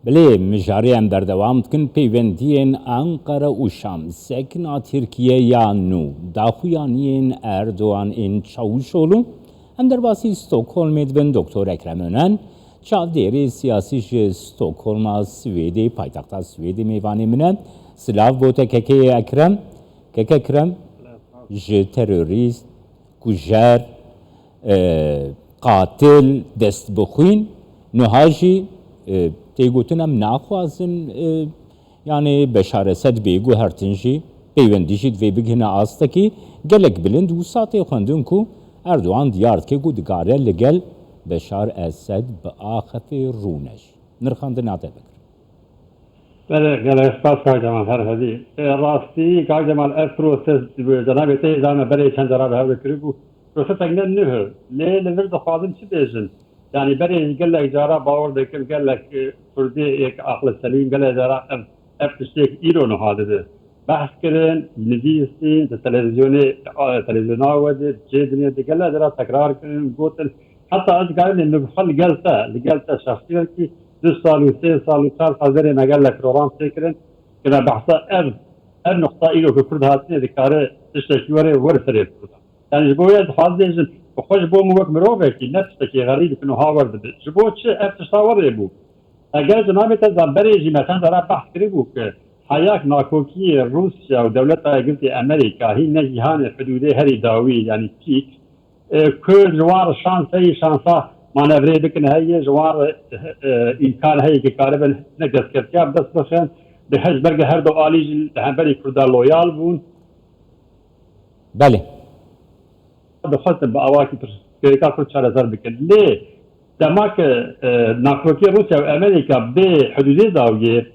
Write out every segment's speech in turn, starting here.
بله مجاری ام بردوام کن پیوندین انقره و شام سکنا ترکیه یا نو داخویانین اردوان این چاوشولو ام در باسی استکهلم ادون دکتر اکرم önن çavderi siyasi ji Stockholm'a Swedi paytaxta Swedi meyvanê min e silav bote kekê Ekrem keke Ekrem ji terörist kujer qatil destbixwîn niha jî tê gotin em naxwazin yani Beşar Esed bêgo hertin jî peywendî jî divê bigihine astekî gelek bilind û satê xwendin ku Erdoğan diyar dike ku digare li gel Beşar Esed bi axefê rûne jî nirxandina te bikir. Gelek spas Kay Cemal her hedî. Rastî Kay Cemal ev proses cenabê te zame berê çend cara hev dikirî bu prosetek ne nihir. Lê li vir dixwazin çi bêjin. Yani berê gelek cara bawer dikim gelek Kurdî ek aqli selîm gelek cara ev tiştek îro niha dide. Behs kirin, nivîsîn, televizyona wedî, cê dinyê de gelek cara tekrar kirin, gotin hatta ez garî li gelte şahsiyekî 2 sal û 3 sal û 4 sal derê me gelek program têkirin kine behsa ev noqta îro ku Kurd hatine dikare tiştekî were serê Kurdan. Yani ji bo wê dixwaz bêjin xwe ji bo min wek mirovekî ne tiştekî xerî dikin û hawer dibe. Ji bo çi ev tişta werê bû. Eger cenabê te zamberê jî me çend cara behs kirî bû ki hayak nakokiyê Rusya û dewleta Yekîtî Amerîka hîn ne cîhanê hudûdê herî dawî yani pîk Kurd ji wan şanseyî şansa manevrê bikin heye ji wan îmkan heye ki karibin ne destkeftiyab dest bixin bi hezberge her do alî jî li hemberî Kurda loyal bûn. Belê. Dixwestin bi awakî pirsgirêka Kurd çareser bikin. Lê dema ki nakokiyê Rusya û Amerîka bê hudûdê dawiyê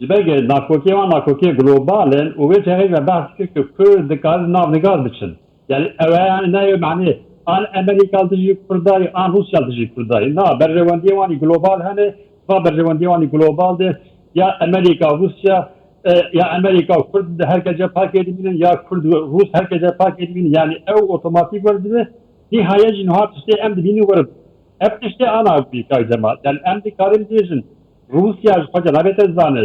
ji ber nakokiyê wan nakokiyê globalin û wê çexê me behs kir ki Kurd dikarin navnigaz biçin. Yani ev yani ne manî an Amerika dijî Kurdayê an Rusya dijî Kurdayê. Na berjewendiyê wanî global hene va berjewendiyê wanî global de ya Amerika Rusya ya Amerika Kurd herkes cepakê dibînin ya Kurd Rus herkes cepakê dibînin yani ew otomatik werdibe nihayet jî niha tiştê em dibînî werin. Ev tiştê ana Kay Cemal. Yani em dikarin bêjin Rusya ji xwe cenabê te zane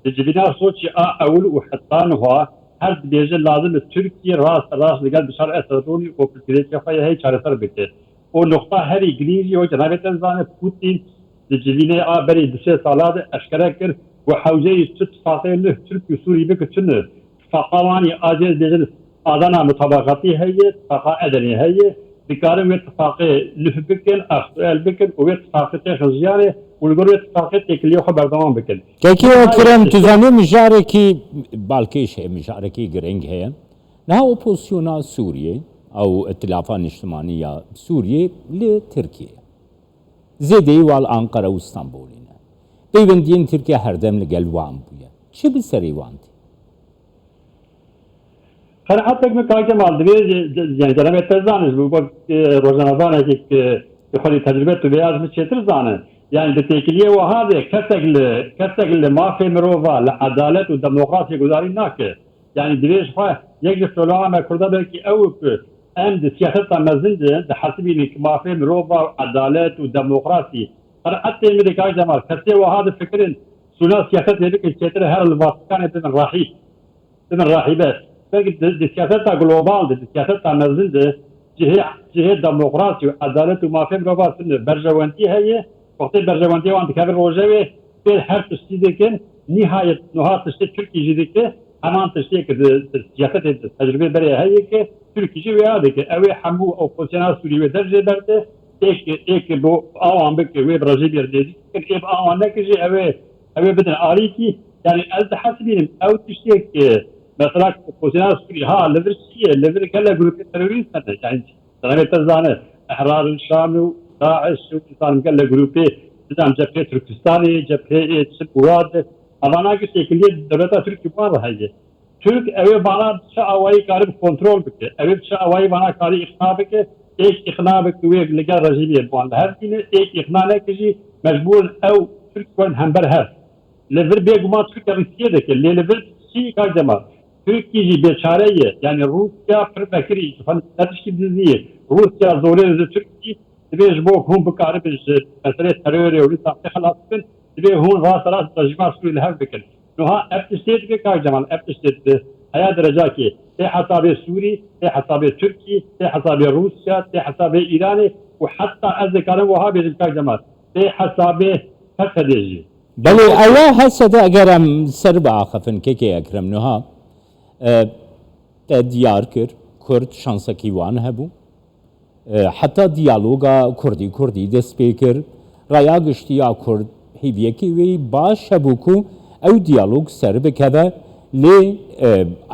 ji civîna Soçî a ewil û heta niha her dibêje lazım Türkiye rast digel Beşar Esed'ûnî û pirsgirêkê xwe hey çareser bike. O nokta her İngilîzî o cenabê te zane Putin di civînê a berê 2 sala de eşkere kir û hewceyî çi tifaqê li Türk û Sûrî bikin ne tifaqa wanî acêl bêjin adana mutabaqatî heye tifaqa edenê heye dikarin wê tifaqê lih bikin axel bikin û wê tifaqê tê xizyanê û li gor wê tifaqê têkiliyê xwe berdewam bikin. Kekê Ekrem tu zanî mijarekî balkêş heye mijarekî girîng heye niha opozisyona Sûriyê ew îtilafa niştimanî ya Sûriyê li Tirkiye zêdeyî wal Ankara û Stenbolê ne peywendiyên Tirkiye herdem li gel wan bûye çi bi serê wan tê? Qenaetek min Kay Cemal divê cenabê te zanî bu rojanazanekî xwedî tecrübe tu bêyaz min çêtir zane. Yani di têkiliyê wiha de kesek li mafê mirova li edalet û demokrasiyê gudarî nake. Yani divê ji xwe yek ji solana me Kurda belkî ew ku em di siyaseta mezin de di hesibînê ki mafê mirova edalet û demokrasî qenaetê min de Kay Cemal kesê wiha di fikirin sûna siyasetê bikin çêtir her li Vatikanê bimin rahîbe. Belki di siyaseta global di siyaseta mezin de cihê demokrasî û edalet û mafê mirova berjewendî heye وقتی برجوانده وان دکتر روزه به هر تشتی دکن نهایت نهایت تشتی ترکی جدی که همان تشتی که سیاست تجربه برای هایی که ترکی جی ویاده که اوه همو اپوزیسیون سوری و درجه برده ایک بو آوان بکه وی برازیل بیرده که ایب آوان نکجی اوه بدن آلی کی یعنی از حسبینم او تشتی که مثلا اپوزیسیون سوری ها لور چیه لور کلا گروپ تروریست نه یعنی زنه تزانه احرار الشام داعش و insan gel grubu bizim cephe Türkistan'ı cephe Sipurad amana ki şekilde devlet Türkiye var haydi. Türk evi bana şavayı karib kontrol bike. Evi şavayı bana karib ikna bike. Ek ikna bike ve legal rejimiye bu anda. Her tine ek ikna ne kişi mecbur ev Türk kon hember her. Lever bir guma Türkiye Rusya'daki lever şey kacama. Türkiye beçareye yani Rusya perfekri falan tatişki diziye. Rusya zorluyor Türkiye Dibêj bo hûn bikaribin ji meselê terorê û lîsa xwe xelas bikin dibe hon rast rejima Sûrî li hev bikin. Nuha eftiştê dibe Kak Cemal eftiştê dibe heya derece ki tê hesabê Sûrî, tê hesabê Tirkî, tê hesabê Rusya, tê hesabê İranê û heta ez dikarim wiha bêjim Kak Cemal tê hesabê Fesedê jî. بله ایا هسته اگرم سر به آخفن که اکرم نها دیار کر کرد شانسکی وان هبو حتی دیالوگا کردی دست بیکر رایا گشتیا کرد هیویه که وی باش هبو کو او دیالوگ سر بکوه لی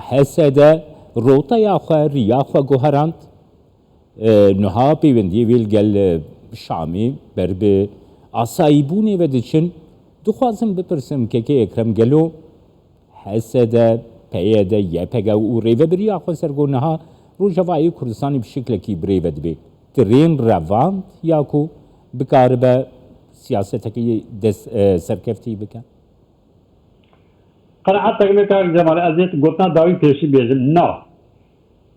هسته روتا یا خواه ریا خواه گوهراند نها پیوندی ویل گل شامی بر به آسایبونی و دچن دخوازم بپرسم که اکرم گلو حسده پیاده یپگه و ریوه بری آخوا سرگونه ها رو جوایی کردستانی بشکل کی بریوه دبی ترین رواند یا کو بکار به سیاست کی سرکفتی بکن قناعت تکمی Kak Cemal ازیت گفتن داوی پیشی بیجم نه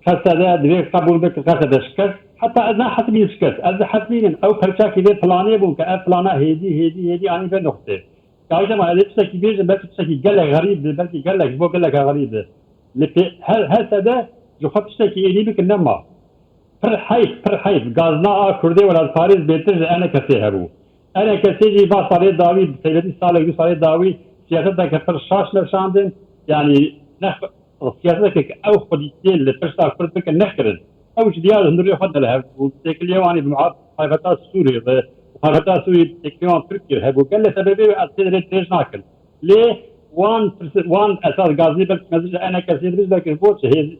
حسده دوی قبول بک حسده شکست حتی از نه حتمی شکست از حتمیم او پرچاکی به پلانه بون که پلانه هدی آنی به نقطه Kak Cemal ازیت سکی بیجم بلکه سکی گله غریب بلکه گله بو گله غریب لپی حسده جو خط سکی ایدی بکن نما پر حیف گازنا کرده ولاد پاریز بهتر انا کسی هبو انا کسی جی با سالی داوی سیدی سال سالی داوی سیاست که پر شاش نشاندن یعنی نه سیاست که او خودی دل فرسا کرد بکن نکرد او دیار هندوری خود له و تکلیوانی بمعاد حیفتا سوری و حیفتا سوری تکلیوان ترکیه هبو کل سببی اصلی تیج نکن لی وان اساس گازی بلک مزج انا کسی بیز بکن بود هی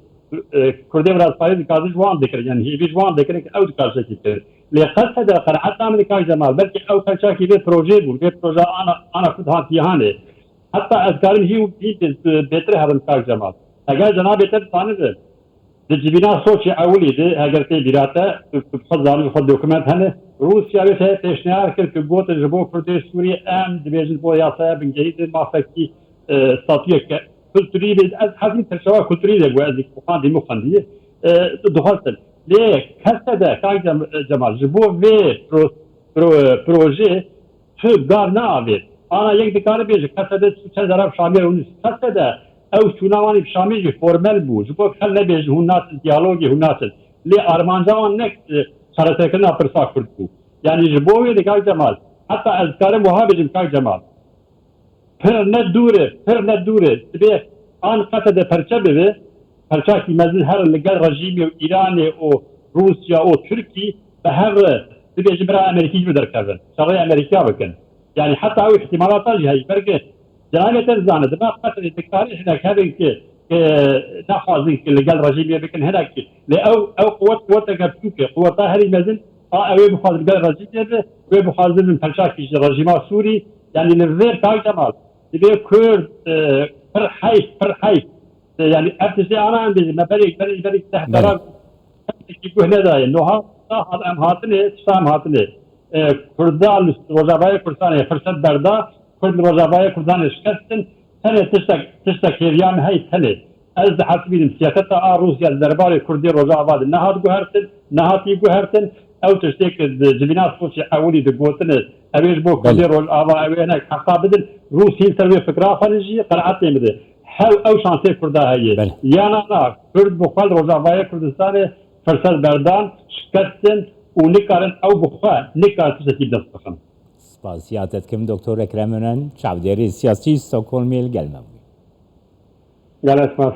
کرده ولاد پاریز گازی وان دکر یعنی هی بیز وان دکر که او دکار شکی کرد لی قصد قرعت عمل Kak Cemal بلکه او کلچاکی به پروژه بود به پروژه آنا خود هاتیانه حتی از کارم هی بهتر هستم Kak Cemal اگر جناب بهتر تانیده دجبینا سوچ اولی ده اگر تی بیراته خود زانو خود دکمنت هنه روسیا به پیشنهاد کرد که گوت جبو کرده سوریه ام دیویژن بو یاسای بنگیری مافکی ستاتیه که کلتوری از حزم ترشوا کلتوری ده بو از مخاندی دخلتن لی کسته ده Kak Cemal جبو و پروژه تو گار نه آوید آنا یک دکاره بیشه کسته ده چند طرف شامیل اونیست کسته ده او چوناوانی شامی جی فرمل بو جبو خل نبیج هون ناسل دیالوگی هون ناسل لی آرمانجاوان نک سرسکرنا پرسا کرد بو یعنی جبوی دی Kak Cemal حتی از کارم وها بیجم Kak Cemal پر ندوره بی آن قطع ده پرچه بیوه پرچه کی مزید هر لگل رژیمی و ایرانی و روسیا و ترکی به هر بیجم برای امریکی جو در کردن شغل امریکا بکن یعنی حتی او احتمالات جی هایی برگه جنابیت زانه دما قطع دکتاری هناك هذا که نخوازن که لگل رژیمی بکن هناك لی او قوت گفتوکه قوتا هری مزید اوی بخواز لگل رژیمی به اوی بخواز من پرچه کی رژیما سوری یعنی لذیر Kak Cemal دیگه کرد پر حیف یعنی ارتشی آنها هم بیزیم بری تحترام کی گوه نداره نوها ام هاتنه سام هاتنه کردان روزابای کردستان فرصت بردا کرد روزابای کردان شکستن تنه تشتا کریان های تنه از حسبیم سیاست روسیا دربار کردی روزاباد نهاد گوهرتن نهاتی گوهرتن او تشتیک جبینات سوچ اولی دگوتنه اویش بو کردی روزابا اوینا حقا بدن روسی سروی فکرها خانجی قرعت نمیده او شانسی کرده هایه یانا کرد بخوال روزابای کردستان فرصت بردان شکستن و نکارن او بخواه نکار تشتیک دست بخن سپاسیاتت کم دکتر اکرم önən چاودێری سیاسی ستۆکۆلمیل گەلمە بووی. گەلە سپاس